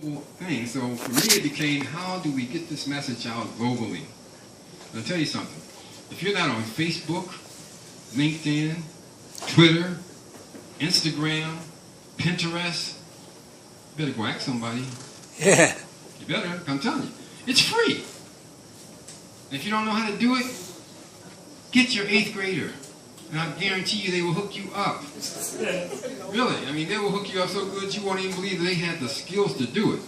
thing. So for me, it became, how do we get this message out globally? And I'll tell you something. If you're not on Facebook, LinkedIn, Twitter, Instagram, Pinterest, you better go ask somebody. Yeah. You better. I'm telling you. It's free. And if you don't know how to do it, get your 8th grader. And I guarantee you they will hook you up. Really. I mean, they will hook you up so good you won't even believe they had the skills to do it.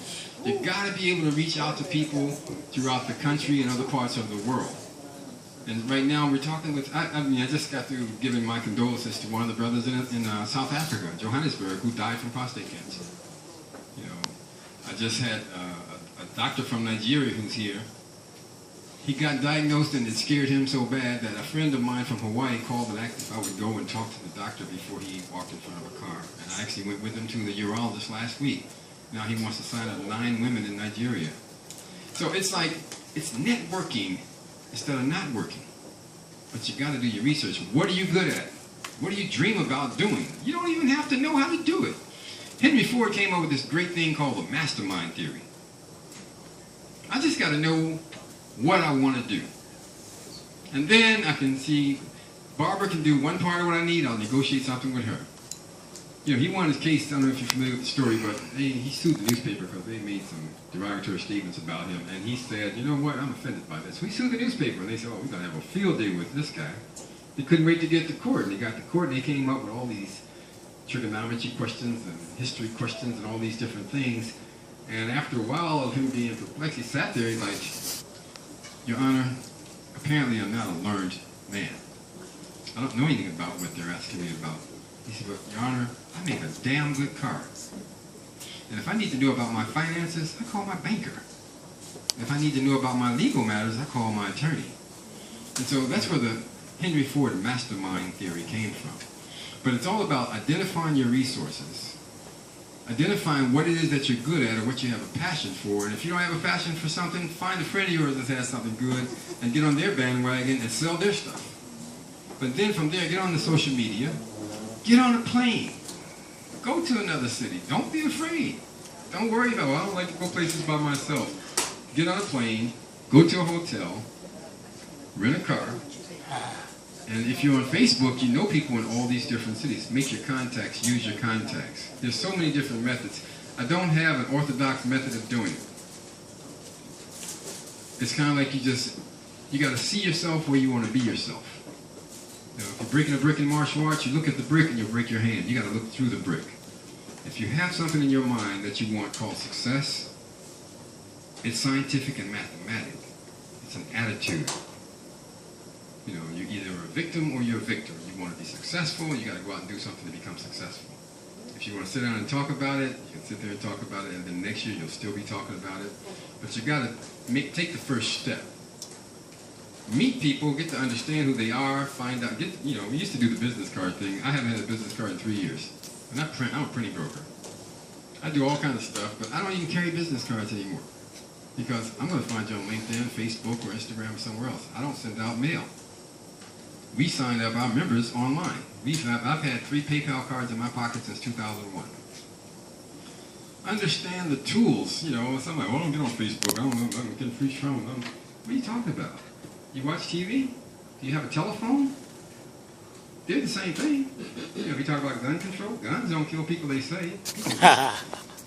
You've got to be able to reach out to people throughout the country and other parts of the world. And right now we're talking with, I just got through giving my condolences to one of the brothers in South Africa, Johannesburg, who died from prostate cancer. You know, I just had a doctor from Nigeria who's here. He got diagnosed and it scared him so bad that a friend of mine from Hawaii called and asked if I would go and talk to the doctor before he walked in front of a car. And I actually went with him to the urologist last week. Now he wants to sign up 9 women in Nigeria. So it's like, it's networking instead of not working. But you got to do your research. What are you good at? What do you dream about doing? You don't even have to know how to do it. Henry Ford came up with this great thing called the mastermind theory. I just got to know what I want to do. And then I can see Barbara can do one part of what I need, I'll negotiate something with her. You know, he won his case, I don't know if you're familiar with the story, but he sued the newspaper because they made some derogatory statements about him. And he said, you know what, I'm offended by this. We sued the newspaper, and they said, oh, we're going to have a field day with this guy. They couldn't wait to get to court, and they got to court, and they came up with all these trigonometry questions and history questions and all these different things. And after a while of him being perplexed, he sat there, he's like, Your Honor, apparently I'm not a learned man. I don't know anything about what they're asking me about. He said, but Your Honor, I make a damn good car. And if I need to know about my finances, I call my banker. And if I need to know about my legal matters, I call my attorney. And so that's where the Henry Ford mastermind theory came from. But it's all about identifying your resources, identifying what it is that you're good at or what you have a passion for. And if you don't have a passion for something, find a friend of yours that has something good and get on their bandwagon and sell their stuff. But then from there, get on the social media, get on a plane, go to another city. Don't be afraid. Don't worry about, well, I don't like to go places by myself. Get on a plane, go to a hotel, rent a car. And if you're on Facebook, you know people in all these different cities. Make your contacts, use your contacts. There's so many different methods. I don't have an orthodox method of doing it. It's kind of like you got to see yourself where you want to be yourself. You know, if you're breaking a brick in martial arts, you look at the brick and you break your hand. You got to look through the brick. If you have something in your mind that you want called success, it's scientific and mathematic. It's an attitude. You know, you're either a victim or you're a victor. You want to be successful, you got to go out and do something to become successful. If you want to sit down and talk about it, you can sit there and talk about it, and then next year you'll still be talking about it. But you got to take the first step. Meet people, get to understand who they are, find out, we used to do the business card thing. I haven't had a business card in 3 years. And I'm a printing broker. I do all kinds of stuff, but I don't even carry business cards anymore. Because I'm going to find you on LinkedIn, Facebook, or Instagram, or somewhere else. I don't send out mail. We signed up our members online. I've had 3 PayPal cards in my pocket since 2001. Understand the tools. You know, somebody, well, I don't get on Facebook. I don't know if I can get a free phone. What are you talking about? You watch TV? Do you have a telephone? They're the same thing. You know, if you talk about gun control, guns don't kill people, they say.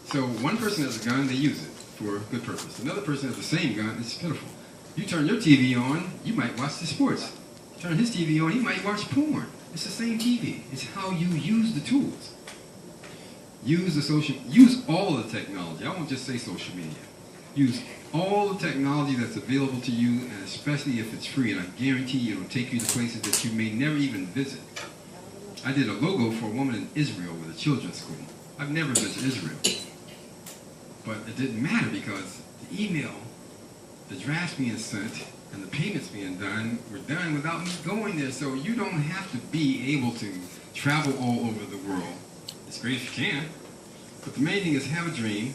So one person has a gun, they use it for a good purpose. Another person has the same gun, it's pitiful. You turn your TV on, you might watch the sports. Turn his TV on, he might watch porn. It's the same TV. It's how you use the tools. Use all of the technology. I won't just say social media. Use all the technology that's available to you, and especially if it's free, and I guarantee you it'll take you to places that you may never even visit. I did a logo for a woman in Israel with a children's school. I've never been to Israel. But it didn't matter because the email, the drafts being sent, and the payments being done were done without me going there. So you don't have to be able to travel all over the world. It's great if you can. But the main thing is have a dream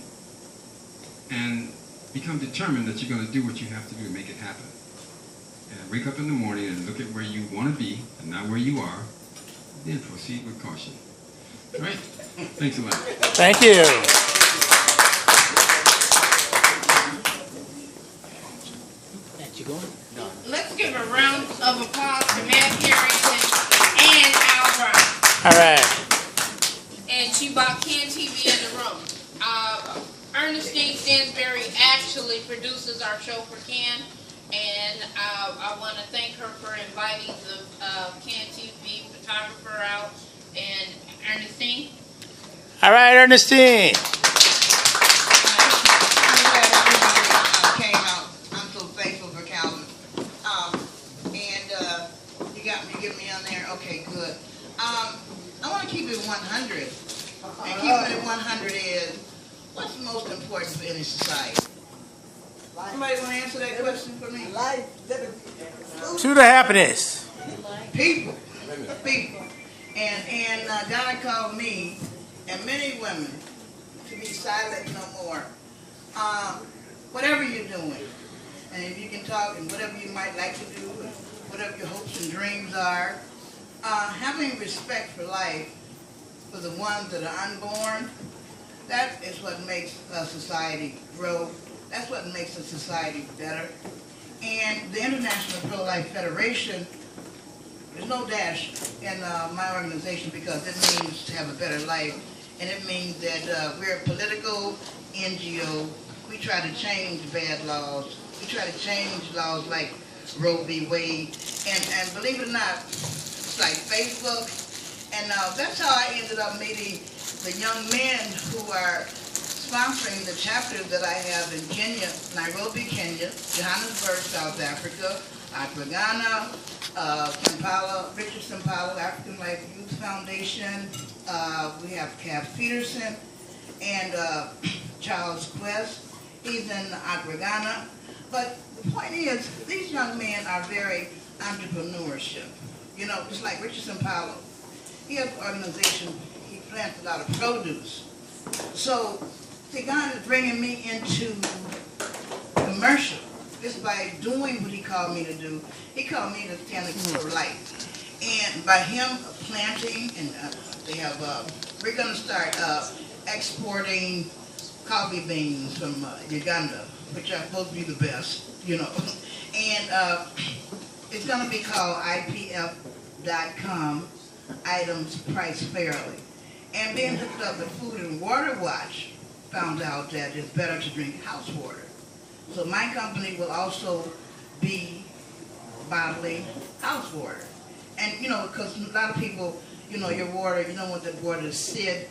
and become determined that you're going to do what you have to do to make it happen. And wake up in the morning and look at where you want to be and not where you are. Then proceed with caution. All right? Thanks a lot. Thank you. Ernestine Standberry actually produces our show for Can, and I want to thank her for inviting the Can TV photographer out. And Ernestine? All right, Ernestine. I'm glad everybody came out. I'm so thankful for Calvin. You got me, you get me on there? Okay, good. I want to keep it 100. And keeping it 100 is, what's most important for any society? Somebody want to answer that question for me? Life. To the happiness. People. People. And God called me and many women to be silent no more. Whatever you're doing, and if you can talk and whatever you might like to do, and whatever your hopes and dreams are, having respect for life, for the ones that are unborn, that is what makes a society grow. That's what makes a society better. And the International Prolife Federation, there's no dash in my organization because it means to have a better life. And it means that we're a political NGO. We try to change bad laws. We try to change laws like Roe v. Wade. And believe it or not, it's like Facebook. And that's how I ended up meeting the young men who are sponsoring the chapters that I have in Kenya, Nairobi, Kenya, Johannesburg, South Africa, Accra, Ghana, Kampala, Richard Sampalo, African Life Youth Foundation. We have Cass Peterson and Charles Quest. He's in Accra, Ghana. But the point is, these young men are very entrepreneurship. You know, just like Richard Sampalo. He has an organization, he plants a lot of produce. So, see, God is bringing me into commercial. Just by doing what he called me to do. He called me to stand for life. And by him planting, and they have, we're going to start exporting coffee beans from Uganda, which are supposed to be the best, you know. And it's going to be called IPF.com, items priced fairly. And being hooked up with Food and Water Watch, found out that it's better to drink house water. So my company will also be bottling house water. And, you know, because a lot of people, you know, your water, you don't want that water to sit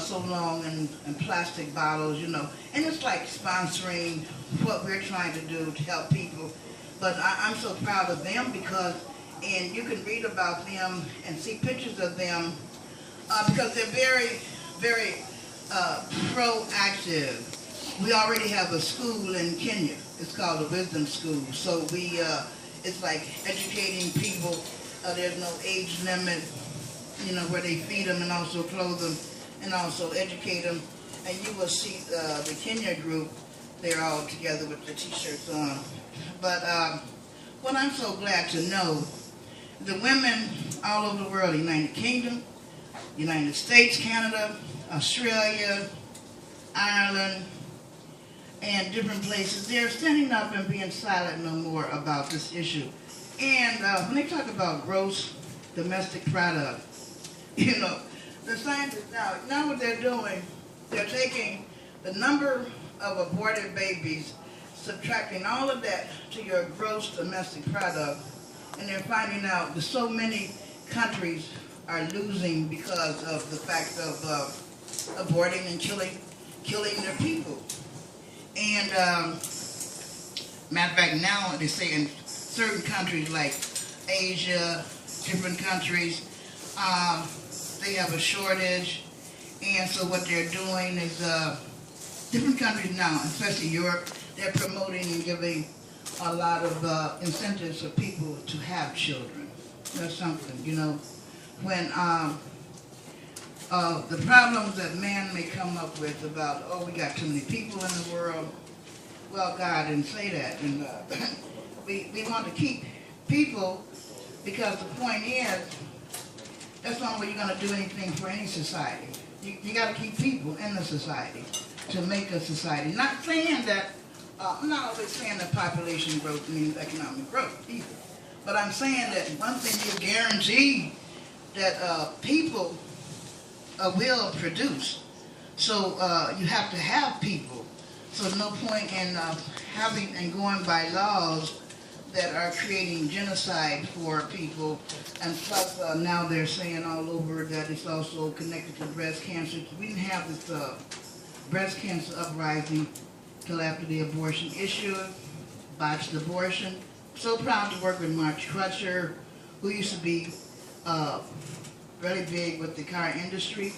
so long in plastic bottles, you know. And it's like sponsoring what we're trying to do to help people. But I'm so proud of them because, and you can read about them and see pictures of them because they're very, very proactive. We already have a school in Kenya. It's called the Wisdom School. So we, it's like educating people. There's no age limit, you know, where they feed them and also clothe them and also educate them. And you will see the Kenya group, they're all together with the t-shirts on. But what I'm so glad to know, the women all over the world, United Kingdom, United States, Canada, Australia, Ireland, and different places, they're standing up and being silent no more about this issue. And when they talk about gross domestic product, you know, the scientists now what they're doing, they're taking the number of aborted babies, subtracting all of that to your gross domestic product, and they're finding out that so many countries are losing because of the fact of aborting and killing their people. And matter of fact, now they say in certain countries like Asia, different countries, they have a shortage. And so what they're doing is different countries now, especially Europe, they're promoting and giving a lot of incentives for people to have children. That's something, you know. When the problems that man may come up with about, oh, we got too many people in the world. Well, God didn't say that. And we want to keep people because the point is, that's the only way you're going to do anything for any society. You got to keep people in the society to make a society. Not saying that, I'm not always saying that population growth means economic growth either. But I'm saying that one thing you guarantee that people will produce. So you have to have people. So no point in having and going by laws that are creating genocide for people. And plus now they're saying all over that it's also connected to breast cancer. We didn't have this breast cancer uprising till after the abortion issue, botched abortion. So proud to work with Mark Crutcher, who used to be really big with the car industry.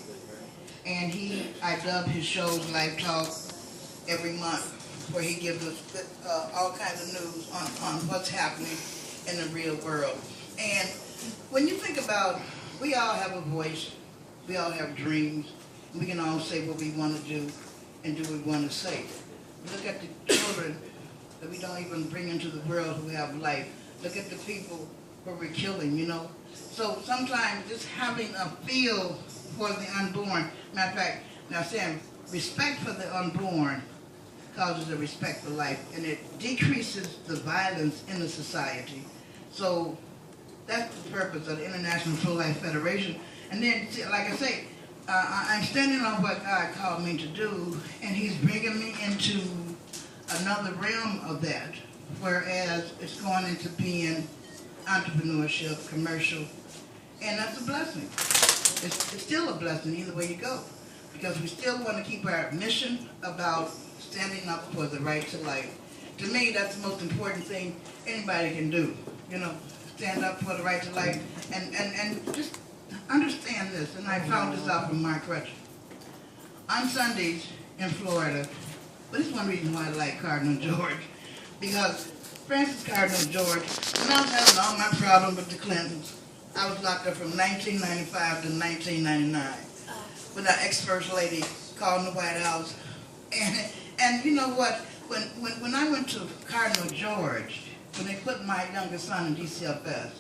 And I dub his shows Life Talk every month, where he gives us all kinds of news on what's happening in the real world. And when you think about, we all have a voice, we all have dreams, we can all say what we want to do and do what we want to say. Look at the children that we don't even bring into the world who have life. Look at the people who we're killing, you know. So sometimes just having a feel for the unborn, matter of fact, now saying respect for the unborn causes a respect for life, and it decreases the violence in the society. So that's the purpose of the International Prolife Federation. And then, like I say, I'm standing on what God called me to do, and he's bringing me into another realm of that, whereas it's going into being entrepreneurship, commercial, and that's a blessing. It's still a blessing either way you go, because we still want to keep our mission about standing up for the right to life. To me, that's the most important thing anybody can do, you know, stand up for the right to life, and just understand this, and I found this out from Mark Crutcher. On Sundays in Florida, but it's one reason why I like Cardinal George, because Francis Cardinal George, when I was having all my problems with the Clintons, I was locked up from 1995 to 1999 when that ex-first lady called in the White House. And you know what, when I went to Cardinal George, when they put my youngest son in DCFS,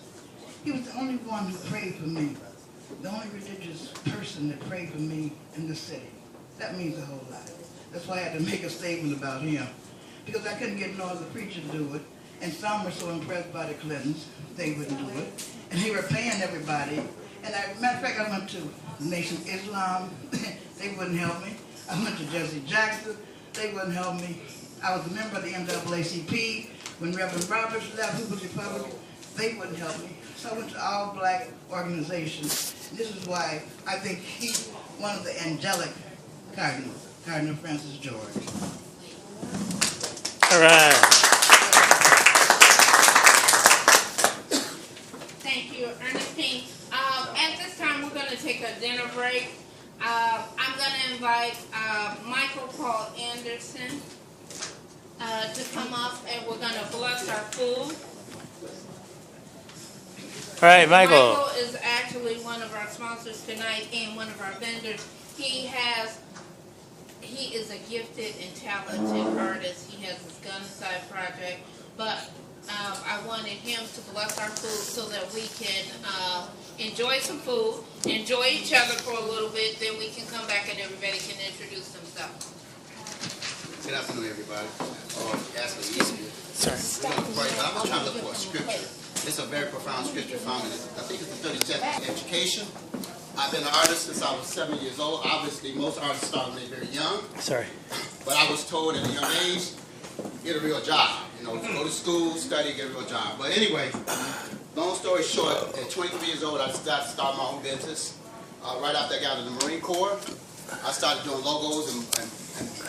he was the only one who prayed for me, the only religious person that prayed for me in the city. That means a whole lot. That's why I had to make a statement about him, because I couldn't get no other preacher to do it, and some were so impressed by the Clintons, they wouldn't do it, and they were paying everybody. And matter of fact, I went to Nation of Islam, they wouldn't help me. I went to Jesse Jackson, they wouldn't help me. I was a member of the NAACP. When Reverend Roberts left, who was Republican, they wouldn't help me. So I went to all black organizations. And this is why I think he's one of the angelic cardinals, Cardinal Francis George. All right. Thank you, Ernestine. At this time, we're going to take a dinner break. I'm going to invite Michael Paul Anderson to come up, and we're going to bless our food. All right, Michael. Michael is actually one of our sponsors tonight and one of our vendors. He is a gifted and talented artist. He has his Gunaside project, but I wanted him to bless our food so that we can enjoy some food, enjoy each other for a little bit, then we can come back and everybody can introduce themselves. Good afternoon, everybody. Ask me easier. Sorry. We're going to pray, but I was trying to look for a scripture. It's a very profound scripture found in, I think it's the 30th chapter, Education. I've been an artist since I was 7 years old. Obviously, most artists start when they're very young. Sorry. But I was told at a young age, get a real job. You know, go to school, study, get a real job. But anyway, long story short, at 23 years old, I started to start my own business. Right after I got out of the Marine Corps, I started doing logos and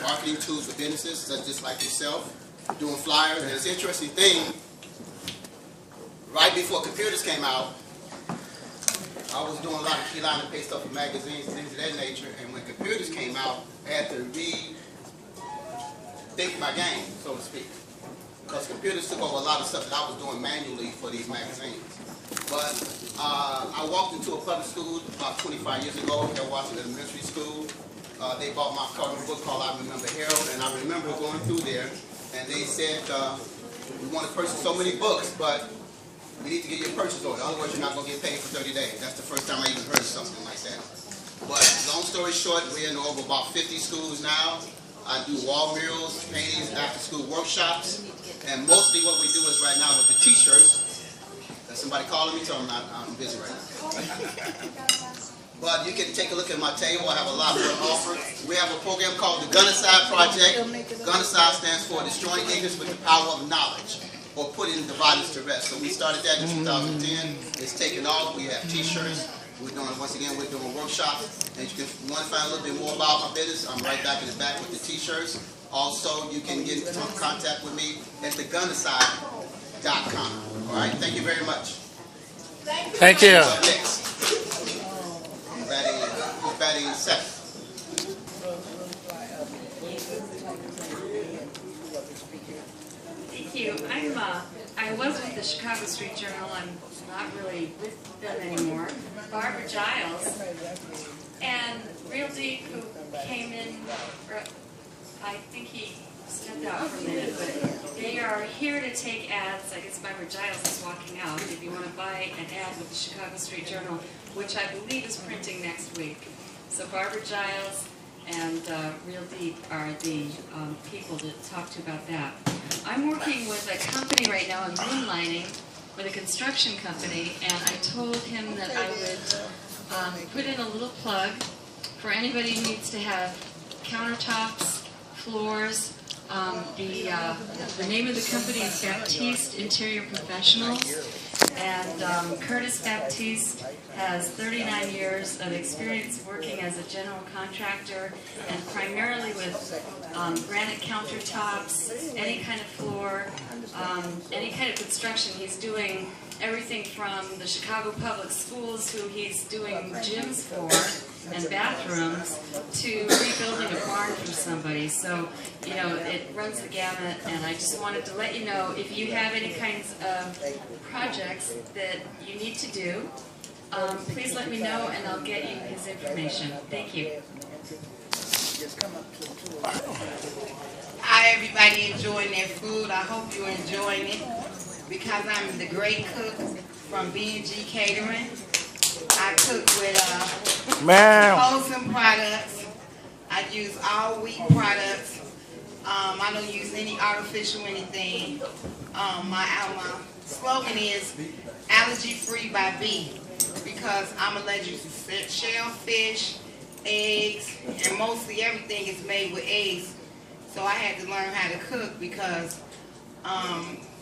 marketing tools for businesses, just like yourself, doing flyers. And it's an interesting thing, right before computers came out, I was doing a lot of key line and paste stuff for magazines and things of that nature. And when computers came out, I had to rethink my game, so to speak. Because computers took over a lot of stuff that I was doing manually for these magazines. But I walked into a public school about 25 years ago here at Washington Elementary School. They bought my book called I Remember Harold, and I remember going through there, and they said, we want to purchase so many books, but we need to get your purchase order. Otherwise, you're not going to get paid for 30 days. That's the first time I even heard of something like that. But long story short, we're in over about 50 schools now. I do wall murals, paintings, after-school workshops, and mostly what we do is right now with the T-shirts. There's somebody calling me, so I'm busy right now. But you can take a look at my table. I have a lot more to offer. We have a program called the Gunnicide Project. Gunnicide stands for Destroying Ignorance with the Power of Knowledge, or Putting the Violence to Rest. So we started that in 2010. It's taken off. We have T-shirts. We're doing, once again, we're doing workshops. And you can want to find a little bit more about my business, I'm right back in the back with the T-shirts. Also, you can get into contact with me at thegunnicide.com. All right, thank you very much. Thank you. Up next, batting in second. Thank you. I was with the Chicago Street Journal. I'm not really with them anymore. Barbara Giles and Real Deep, who came in, I think he stepped out for a minute, but they are here to take ads. I guess Barbara Giles is walking out. If you want to buy an ad with the Chicago Street Journal, which I believe is printing next week. So Barbara Giles and Real Deep are the people to talk to about that. I'm working with a company right now in moonlighting with a construction company, and I told him that I would put in a little plug for anybody who needs to have countertops, floors. The name of the company is Baptiste Interior Professionals, and Curtis Baptiste has 39 years of experience working as a general contractor, and primarily with granite countertops, any kind of floor, any kind of construction. He's doing everything from the Chicago Public Schools, who he's doing gyms for, and bathrooms, to rebuilding a barn for somebody. So, you know, it runs the gamut, and I just wanted to let you know, if you have any kinds of projects that you need to do, please let me know, and I'll get you his information. Thank you. Hi, everybody enjoying their food. I hope you're enjoying it, because I'm the great cook from B&G Catering. I cook with wholesome products. I use all wheat products. I don't use any artificial anything. My slogan is allergy free by B, because I'm allergic to shellfish, eggs, and mostly everything is made with eggs. So I had to learn how to cook, because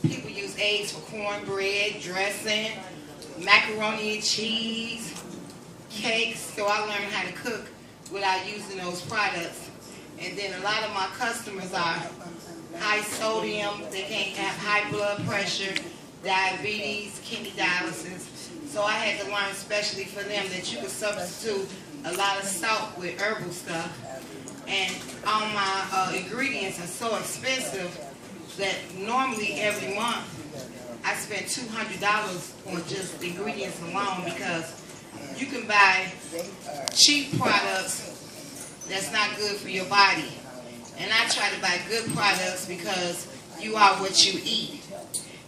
people use eggs for cornbread, dressing, macaroni and cheese, cakes. So I learned how to cook without using those products. And then a lot of my customers are high sodium, they can't have high blood pressure, diabetes, kidney dialysis. So I had to learn especially for them that you could substitute a lot of salt with herbal stuff. And all my ingredients are so expensive that normally every month I spend $200 on just ingredients alone, because you can buy cheap products that's not good for your body. And I try to buy good products, because you are what you eat.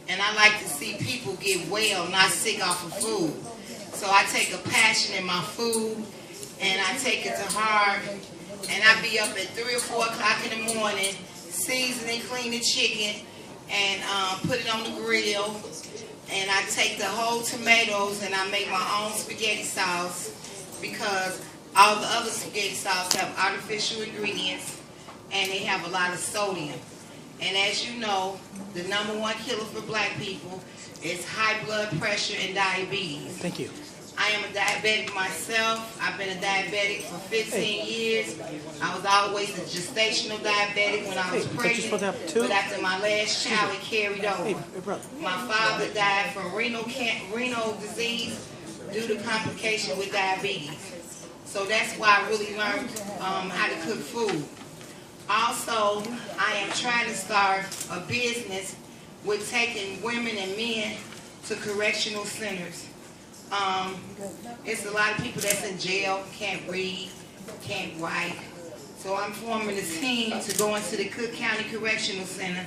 And I like to see people get well, not sick off of food. So I take a passion in my food, and I take it to heart. And I be up at 3 or 4 o'clock in the morning, seasoning, cleaning chicken, and put it on the grill. And I take the whole tomatoes and I make my own spaghetti sauce, because all the other spaghetti sauce have artificial ingredients and they have a lot of sodium. And as you know, the #1 killer for black people is high blood pressure and diabetes. Thank you. I am a diabetic myself. I've been a diabetic for 15 years. I was always a gestational diabetic when I was pregnant, but after my last child, it carried over. My father died from renal disease due to complication with diabetes. So that's why I really learned how to cook food. Also, I am trying to start a business with taking women and men to correctional centers. It's a lot of people that's in jail, can't read, can't write. So I'm forming a team to go into the Cook County Correctional Center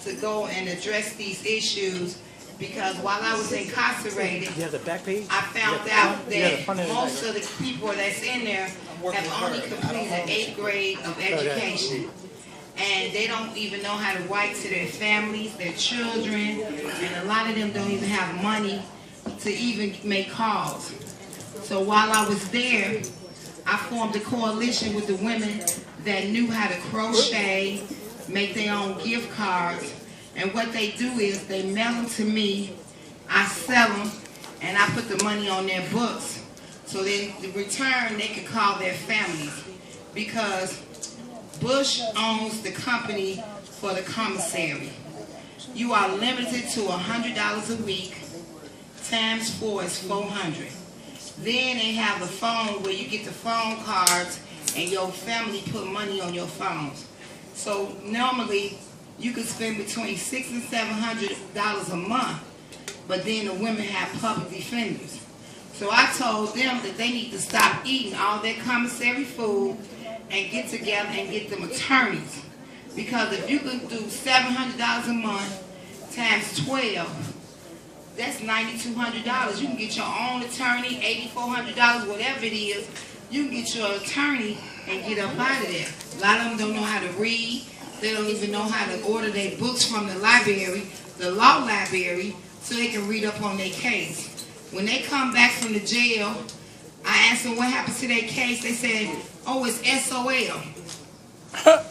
to go and address these issues, because while I was incarcerated, I found out that most of the people that's in there have only completed 8th grade of education. And they don't even know how to write to their families, their children, and a lot of them don't even have money to even make calls. So while I was there, I formed a coalition with the women that knew how to crochet, make their own gift cards, and what they do is they mail them to me, I sell them, and I put the money on their books. So then in return, they can call their families. Because Bush owns the company for the commissary. You are limited to $100 a week, times 4 is $400. Then they have the phone where you get the phone cards and your family put money on your phones. So normally you could spend between $600 and $700 a month, but then the women have public defenders. So I told them that they need to stop eating all their commissary food and get together and get them attorneys. Because if you can do $700 a month times 12, that's $9,200. You can get your own attorney, $8,400, whatever it is. You can get your attorney and get up out of there. A lot of them don't know how to read. They don't even know how to order their books from the library, the law library, so they can read up on their case. When they come back from the jail, I asked them what happened to their case. They said, oh, it's SOL.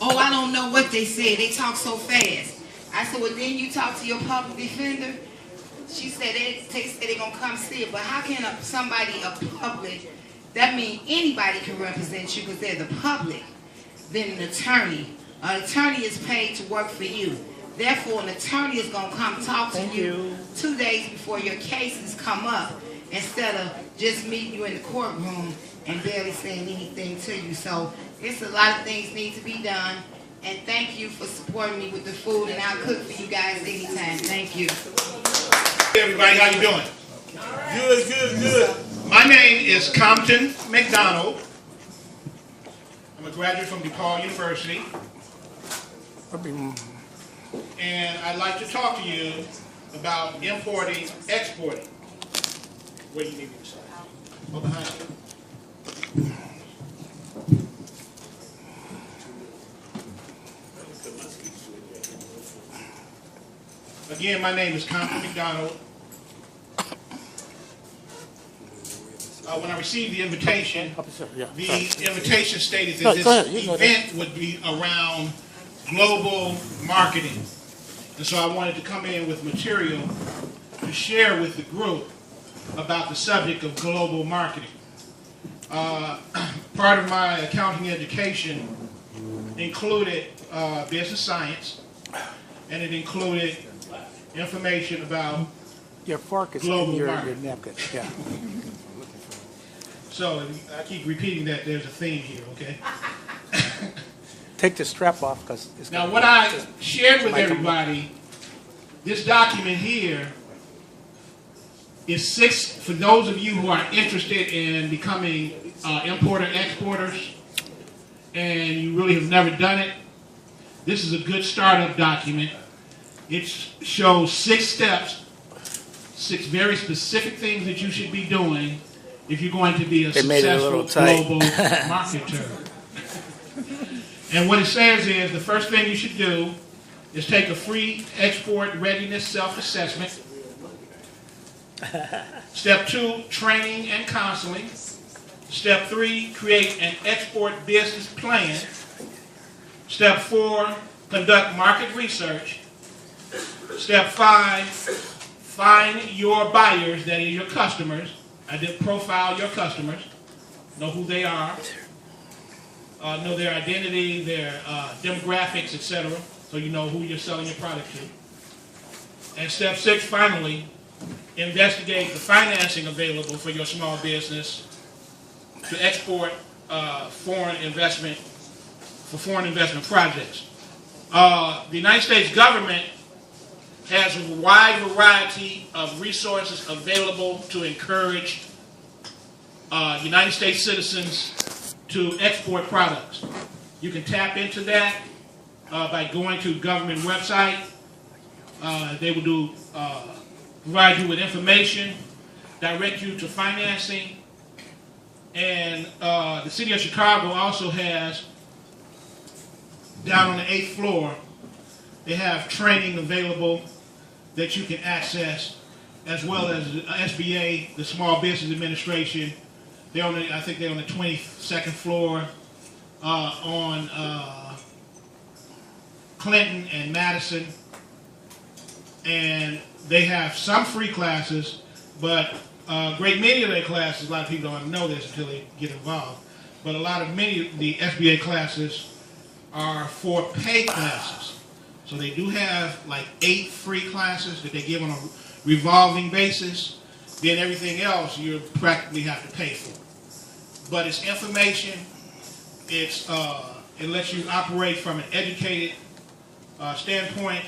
Oh, I don't know what they said. They talk so fast. I said, well, then you talk to your public defender. She said they're going to come see it. But how can somebody, a public, that means anybody can represent you because they're the public, than an attorney. An attorney is paid to work for you. Therefore, an attorney is going to come talk to you 2 days before your cases come up instead of just meeting you in the courtroom and barely saying anything to you. So it's a lot of things need to be done. And thank you for supporting me with the food, and I'll cook for you guys anytime. Thank you. Hey everybody, how you doing? Good, good, good. My name is Compton McDonald. I'm a graduate from DePaul University. And I'd like to talk to you about importing, exporting. Where do you need me to start? Oh, behind you. Again, my name is Compton McDonald. When I received the invitation, the invitation stated that this event would be around global marketing. And so I wanted to come in with material to share with the group about the subject of global marketing. Part of my accounting education included business science, and it included information about your fork is global in your marketing. napkin. Yeah. So I keep repeating that there's a theme here, okay? Take the strap off because it's now what I shared with everybody, this document here is for those of you who are interested in becoming importer-exporters and you really have never done it, this is a good startup document. It shows 6 steps, 6 very specific things that you should be doing if you're going to be a successful global marketer. And what it says is the first thing you should do is take a free export readiness self-assessment. Step 2, training and counseling. Step 3, create an export business plan. Step 4, conduct market research. Step 5, find your buyers, that is your customers. Profile your customers, know who they are, know their identity, their demographics, etc., so you know who you're selling your product to. And step 6, finally, investigate the financing available for your small business to export foreign investment projects. The United States government has a wide variety of resources available to encourage United States citizens to export products. You can tap into that by going to government website. They will provide you with information, direct you to financing, and the city of Chicago also has, down on the 8th floor, they have training available that you can access, as well as the SBA, the Small Business Administration, They're on I think they're on the 22nd floor on Clinton and Madison. And they have some free classes, but a great many of their classes, a lot of people don't know this until they get involved, but many of the SBA classes are for pay classes. So they do have like 8 free classes that they give on a revolving basis. Then everything else you practically have to pay for. But it's information. It lets you operate from an educated standpoint.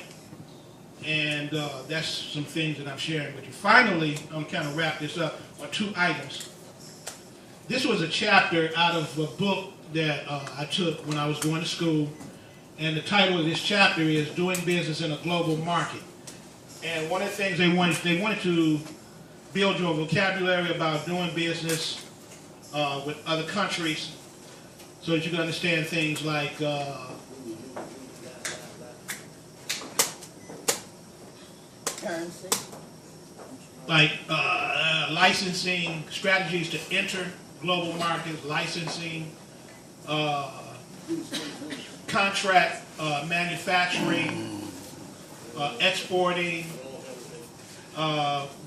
And that's some things that I'm sharing with you. Finally, I'm going to kind of wrap this up on 2 items. This was a chapter out of a book that I took when I was going to school. And the title of this chapter is Doing Business in a Global Market. And one of the things they wanted to build your vocabulary about doing business with other countries so that you can understand things like Currency. Licensing, strategies to enter global markets, licensing, contract manufacturing, exporting.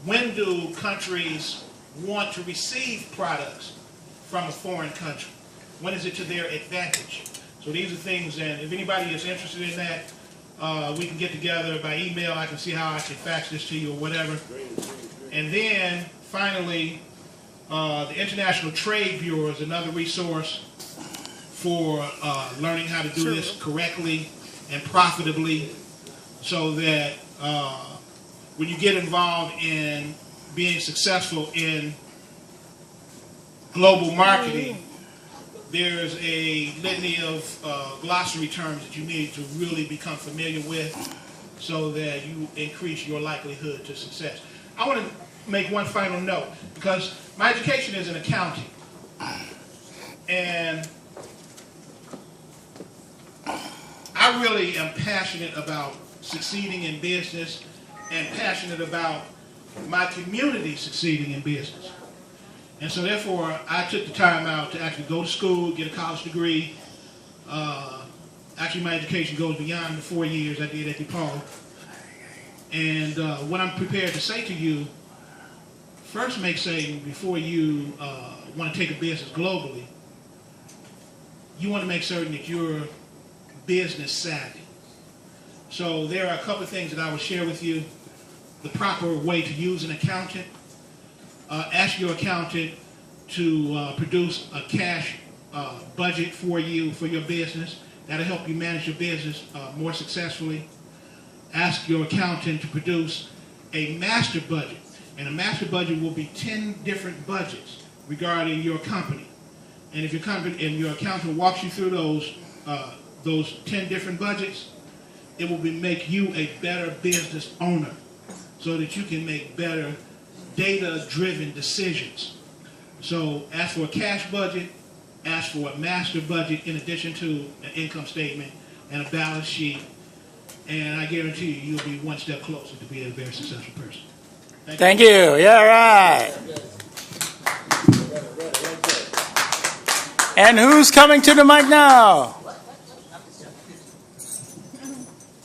When do countries want to receive products from a foreign country? When is it to their advantage? So these are things, and if anybody is interested in that, we can get together by email. I can see how I can fax this to you or whatever. And then, finally, the International Trade Bureau is another resource for learning how to do this correctly and profitably so that when you get involved in being successful in global marketing, there's a litany of glossary terms that you need to really become familiar with so that you increase your likelihood to success. I want to make one final note because my education is in accounting. And I really am passionate about succeeding in business and passionate about my community succeeding in business. And so therefore, I took the time out to actually go to school, get a college degree. Actually, my education goes beyond the 4 years I did at DePaul. And what I'm prepared to say to you, first make certain before you want to take a business globally, you want to make certain that you're business savvy. So there are a couple of things that I will share with you. The proper way to use an accountant. Ask your accountant to produce a cash budget for you, for your business. That'll help you manage your business more successfully. Ask your accountant to produce a master budget. And a master budget will be 10 different budgets regarding your company. And if your company and your accountant walks you through those 10 different budgets, it will make you a better business owner so that you can make better data-driven decisions. So ask for a cash budget, ask for a master budget in addition to an income statement and a balance sheet, and I guarantee you, you'll be one step closer to being a very successful person. Thank you. Yeah, right. And who's coming to the mic now?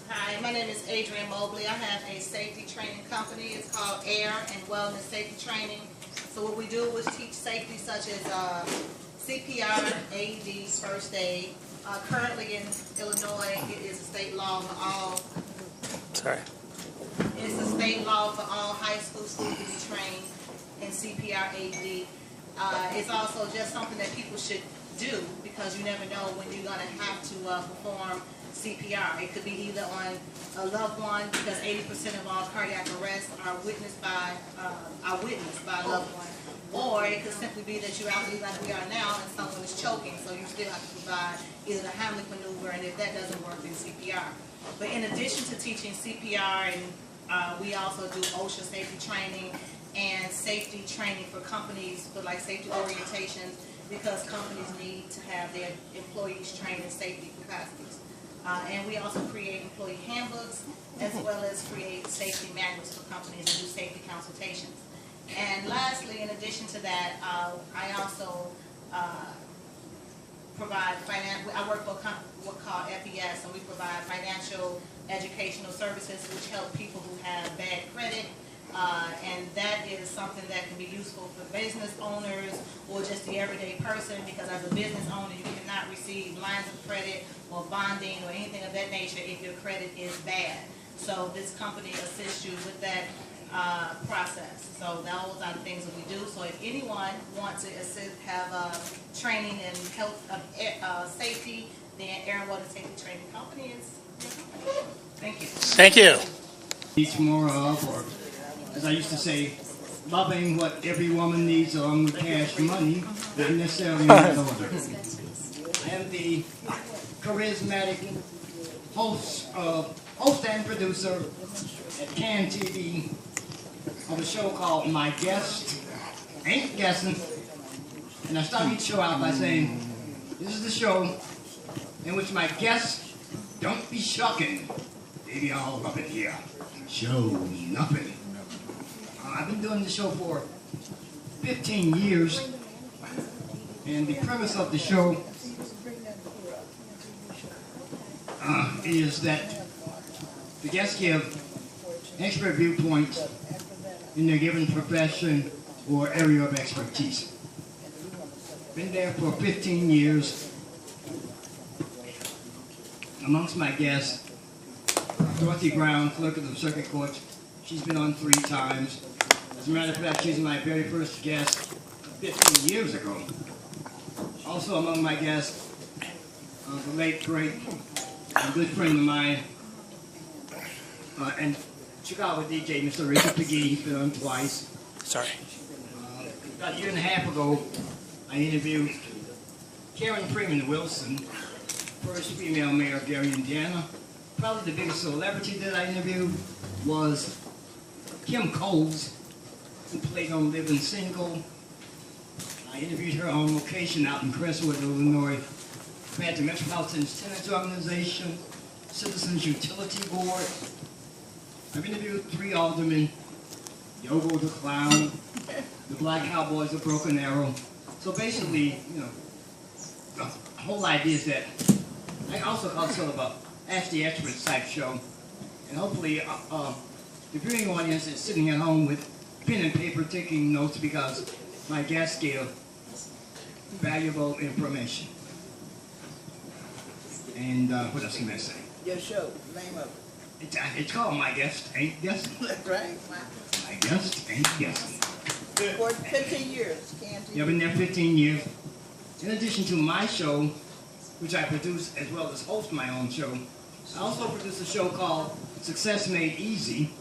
Hi, my name is Adrienne Mobley. I have a safety training company. It's called Air and Wellness Safety Training. So what we do is teach safety such as CPR, AED, first aid. Currently in Illinois, it is a state law for all. Sorry. It's a state law for all high school students to be trained in CPR, AED. It's also just something that people should do because you never know when you're going to have to perform CPR. It could be either on a loved one because 80% of all cardiac arrests are witnessed by a loved one, or it could simply be that you're out like we are now and someone is choking, so you still have to provide either the Heimlich maneuver, and if that doesn't work, then CPR. But in addition to teaching CPR, and we also do OSHA safety training and safety training for companies for like safety orientations because companies need to have their employees trained in safety capacities. And we also create employee handbooks as well as create safety manuals for companies and do safety consultations. And lastly, in addition to that, I also provide I work for a company called FES, and we provide financial educational services which help people who have bad credit. And that is something that can be useful for business owners or just the everyday person, because as a business owner, you cannot receive lines of credit or bonding or anything of that nature if your credit is bad. So this company assists you with that process. So those are the things that we do. So if anyone wants to have training in health safety, then Aaron Water Safety Training Company is your company. Thank you. Thank you. Needs more of, or as I used to say, loving what every woman needs along with cash and money, not necessarily in that order. I am the charismatic host and producer at CAN TV of a show called My Guest Ain't Guessing. And I start each show out by saying, this is the show in which my guests don't be shocking. They be all up in here. Show nothing. I've been doing the show for 15 years, and the premise of the show is that the guests give expert viewpoints in their given profession or area of expertise. Been there for 15 years. Amongst my guests, Dorothy Brown, clerk of the circuit court. She's been on 3 times. As a matter of fact, she's my very first guest 15 years ago. Also among my guests, the late, great, and good friend of mine, and Chicago DJ, Mr. Richard McGee. He's been on twice. Sorry. About a year and a half ago, I interviewed Karen Freeman Wilson, first female mayor of Gary, Indiana. Probably the biggest celebrity that I interviewed was Kim Coles, who played on Living Single. I interviewed her on location out in Crestwood, Illinois. We had the Metropolitan Tenants Organization, Citizens Utility Board. I've interviewed 3 aldermen, Yogo the Clown, the Black Cowboys of Broken Arrow. So basically, you know, the whole idea is that I also call it sort of a Ask the Experts type show. And hopefully the viewing audience is sitting at home with pen and paper taking notes, because my guests give valuable information. And what else can I say? Your show, the name of it. It's called My Guest Ain't Guessing. That's right. My Guest Ain't Guessing. For 15 years, CAN TV. Yeah, I've been there 15 years. In addition to my show, which I produce as well as host my own show, I also produce a show called Success Made Easy,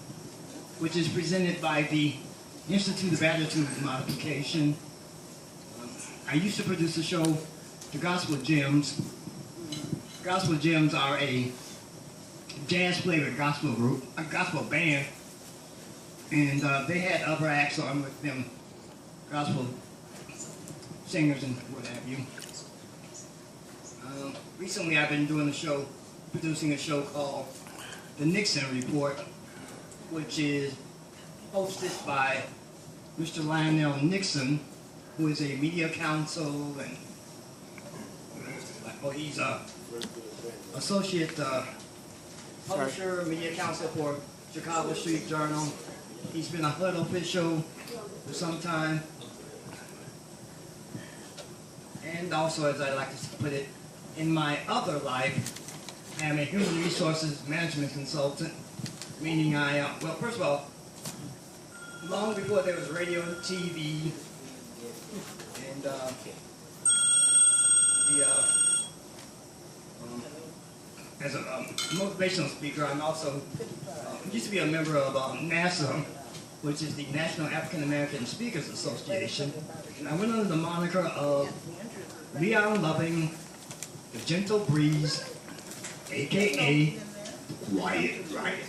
which is presented by the Institute of Attitude Modification. I used to produce a show, The Gospel Gems. Gospel Gems are a jazz flavored gospel group, a gospel band, and they had other acts on with them, gospel singers and what have you. Recently I've been doing a show, producing a show called The Nixon Report, which is hosted by Mr. Lionel Nixon, who is a media counsel, and he's a associate publisher, media counsel for Chicago Street Journal. He's been a HUD official for some time. And also, as I like to put it, in my other life, I am a human resources management consultant, meaning I, well, first of all, long before there was radio and TV, and as a motivational speaker, I'm also, used to be a member of NASA, which is the National African American Speakers Association, and I went under the moniker of Leon Loving, the Gentle Breeze, aka Quiet Riot.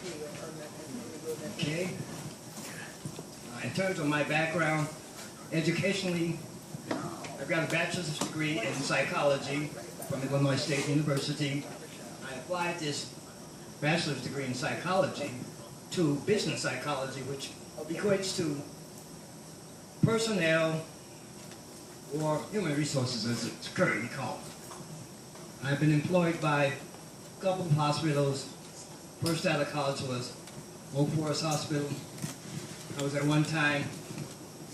Okay? In terms of my background, educationally, I've got a bachelor's degree in psychology from Illinois State University. I applied this bachelor's degree in psychology to business psychology, which equates to personnel, or human resources as it's currently called. I've been employed by a couple of hospitals. First out of college was Oak Forest Hospital. I was at one time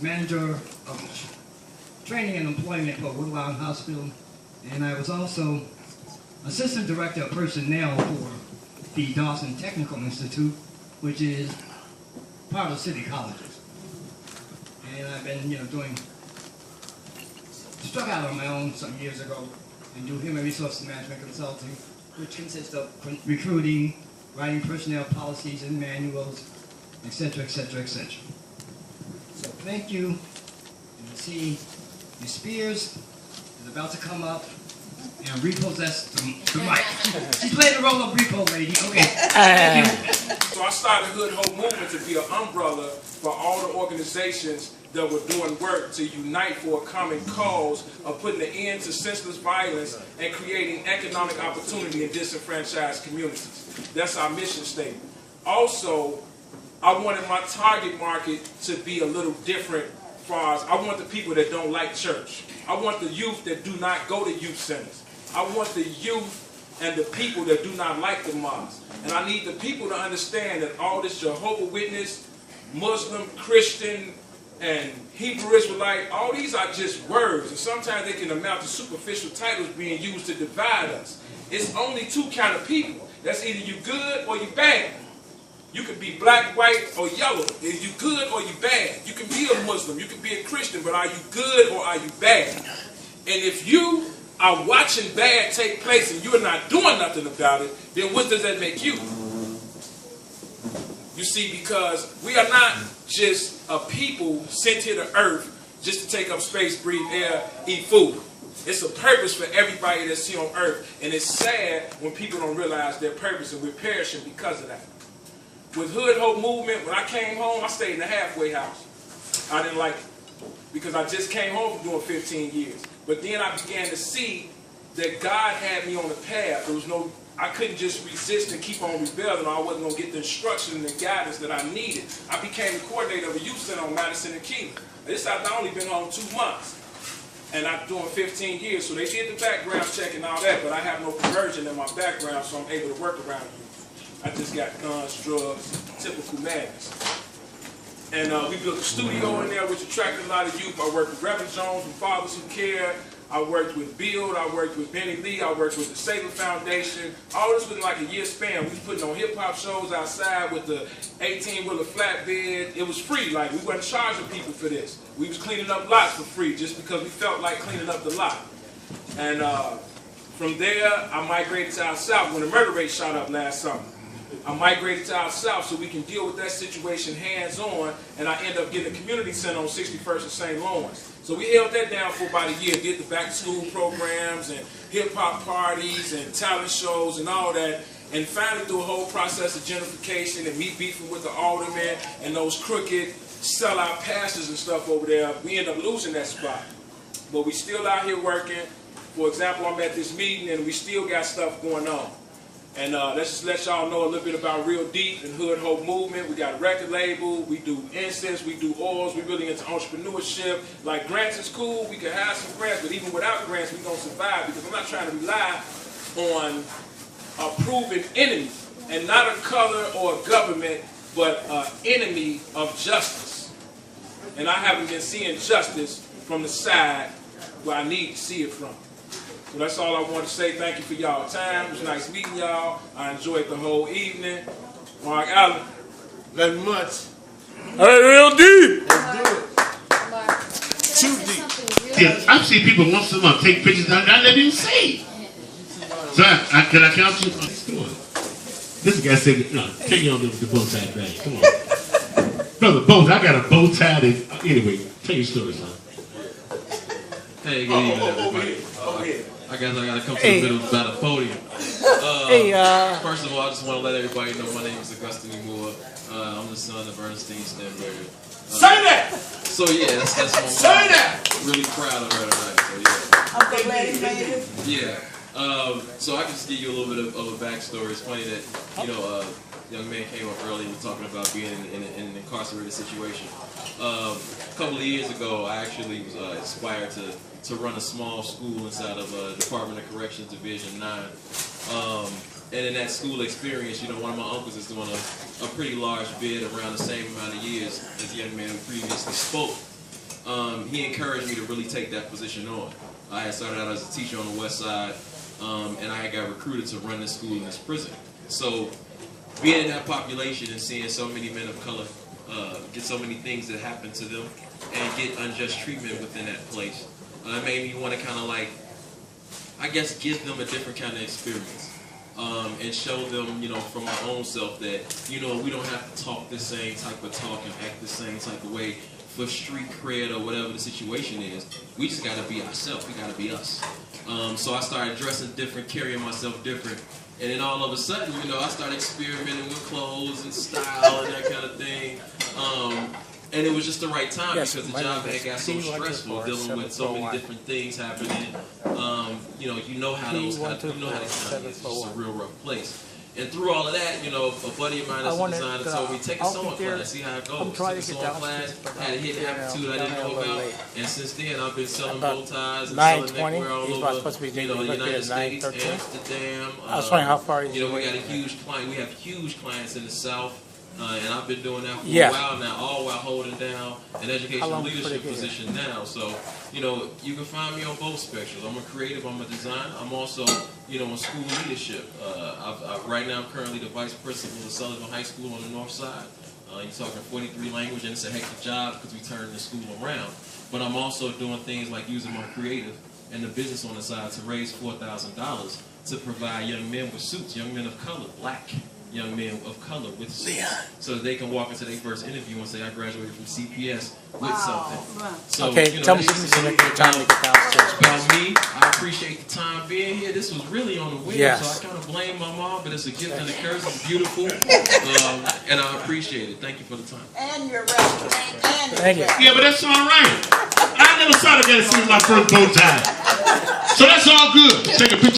manager of training and employment for Woodlawn Hospital, and I was also assistant director of personnel for the Dawson Technical Institute, which is part of City Colleges. And I've been, struck out on my own some years ago and do human resources management consulting, which consists of recruiting, writing personnel policies and manuals, etc., etc., etc. So thank you. And I see Ms. Spears is about to come up and repossess the mic. She played the role of repo lady. Okay. Thank you. So I started Hood Hope Movement to be an umbrella for all the organizations that were doing work to unite for a common cause of putting an end to senseless violence and creating economic opportunity in disenfranchised communities. That's our mission statement. Also, I wanted my target market to be a little different as far as I want the people that don't like church. I want the youth that do not go to youth centers. I want the youth and the people that do not like the mosque. And I need the people to understand that all this Jehovah's Witness, Muslim, Christian, and Hebrew Israelite, all these are just words. And sometimes they can amount to superficial titles being used to divide us. It's only two kind of people. That's either you good or you bad. You can be black, white, or yellow. Are you good or you bad? You can be a Muslim, you can be a Christian, but are you good or are you bad? And if you are watching bad take place and you're not doing nothing about it, then what does that make you? You see, because we are not just a people sent here to earth just to take up space, breathe air, eat food. It's a purpose for everybody that's here on earth, and it's sad when people don't realize their purpose and we're perishing because of that. With Hood Hope Movement, when I came home, I stayed in the halfway house. I didn't like it because I just came home from doing 15 years. But then I began to see that God had me on a path. There was no, I couldn't just resist and keep on rebelling, or I wasn't going to get the instruction and the guidance that I needed. I became the coordinator of a youth center on Madison and Keeler. This I've only been home 2 months. And I'm doing 15 years, so they did the background check and all that, but I have no perversion in my background, so I'm able to work around you. I just got guns, drugs, typical madness. And we built a studio in there which attracted a lot of youth. I worked with Reverend Jones from Fathers Who Care. I worked with Build. I worked with Benny Lee. I worked with the Saber Foundation. All this within like a year span. We was putting on hip-hop shows outside with the 18-wheeler flatbed. It was free. Like, we wasn't charging people for this. We was cleaning up lots for free just because we felt like cleaning up the lot. And from there, I migrated to our South when the murder rate shot up last summer. I migrated to our South so we can deal with that situation hands-on, and I ended up getting a community center on 61st and St. Lawrence. So we held that down for about a year, did the back-to-school programs and hip-hop parties and talent shows and all that, and finally through a whole process of gentrification and me beefing with the aldermen and those crooked sellout pastors and stuff over there, we ended up losing that spot. But we still out here working. For example, I'm at this meeting and we still got stuff going on. And let's just let y'all know a little bit about Real Deep and Hood Hope Movement. We got a record label, we do incense, we do oils, we really into entrepreneurship. Like grants is cool, we can have some grants, but even without grants, we're going to survive because I'm not trying to rely on a proven enemy, and not a color or a government, but an enemy of justice. And I haven't been seeing justice from the side where I need to see it from. So that's all I want to say. Thank you for y'all time. It was nice meeting y'all. I enjoyed the whole evening. Mark Allen. Nothing much. Hey, Real Deep. Let's do it. Too deep. Yeah, I've seen people once a month take pictures and I never even say. So can I count you? Come on. This guy said, no, take you on the bow tie bag. Come on. Brother, both. I got a bow tie. Anyway, tell your story, son. Hey, good evening, everybody. I guess I gotta come to the middle by the podium. First of all, I just want to let everybody know my name is Augustine Emuwa. I'm the son of Ernestine Standberry. Say that! So yeah, that's my mom. Say that! Really proud of her tonight. So yeah. I'm so glad he made it. Yeah. So I can just give you a little bit of a backstory. It's funny that young man came up earlier talking about being in an incarcerated situation. A couple of years ago, I actually was inspired to run a small school inside of Department of Corrections Division 9. And in that school experience, you know, one of my uncles is doing a pretty large bid around the same amount of years as the young man who previously spoke. He encouraged me to really take that position on. I had started out as a teacher on the west side, and I got recruited to run this school in this prison. So being in that population and seeing so many men of color get so many things that happen to them and get unjust treatment within that place, it made me want to kind of like, I guess, give them a different kind of experience. And show them, you know, from my own self that, you know, we don't have to talk the same type of talk and act the same type of way for street cred or whatever the situation is. We just got to be ourselves. We got to be us. So I started dressing different, carrying myself different. And then all of a sudden, you know, I started experimenting with clothes and style and that kind of thing. And it was just the right time because the job had got so stressful, dealing with so many different things happening. You know how those kind of things is. It's just a real rough place. And through all of that, you know, a buddy of mine that's a designer told me, take a sewing class, see how it goes. Took a sewing class, had a hidden aptitude I didn't know about. And since then, I've been selling bow ties and selling neckwear all over, you know, the United States, Amsterdam. I was wondering how far you know, we got a huge client. We have huge clients in the South. And I've been doing that for a while now, all while holding down an educational leadership position now. So, you know, you can find me on both spectrums. I'm a creative, I'm a designer. I'm also, you know, in school leadership. Right now, I'm currently the vice principal of Sullivan High School on the Northside. You're talking 43 languages, and it's a heck of a job because we turn the school around. But I'm also doing things like using my creative and the business on the side to raise $4,000 to provide young men with suits, young men of color, black young men of color with suits, so that they can walk into their first interview and say, I graduated from CPS with something. So, okay, you know, tell me some of the time to get downstairs. About me, I appreciate the time being here. This was really on the whim, so I kind of blame my mom, but it's a gift and a curse. It's beautiful, and I appreciate it. Thank you for the time. And you're welcome. Thank you. Yeah, but that's all right. I never thought I got to see my first bow tie. So that's all good. Take a picture.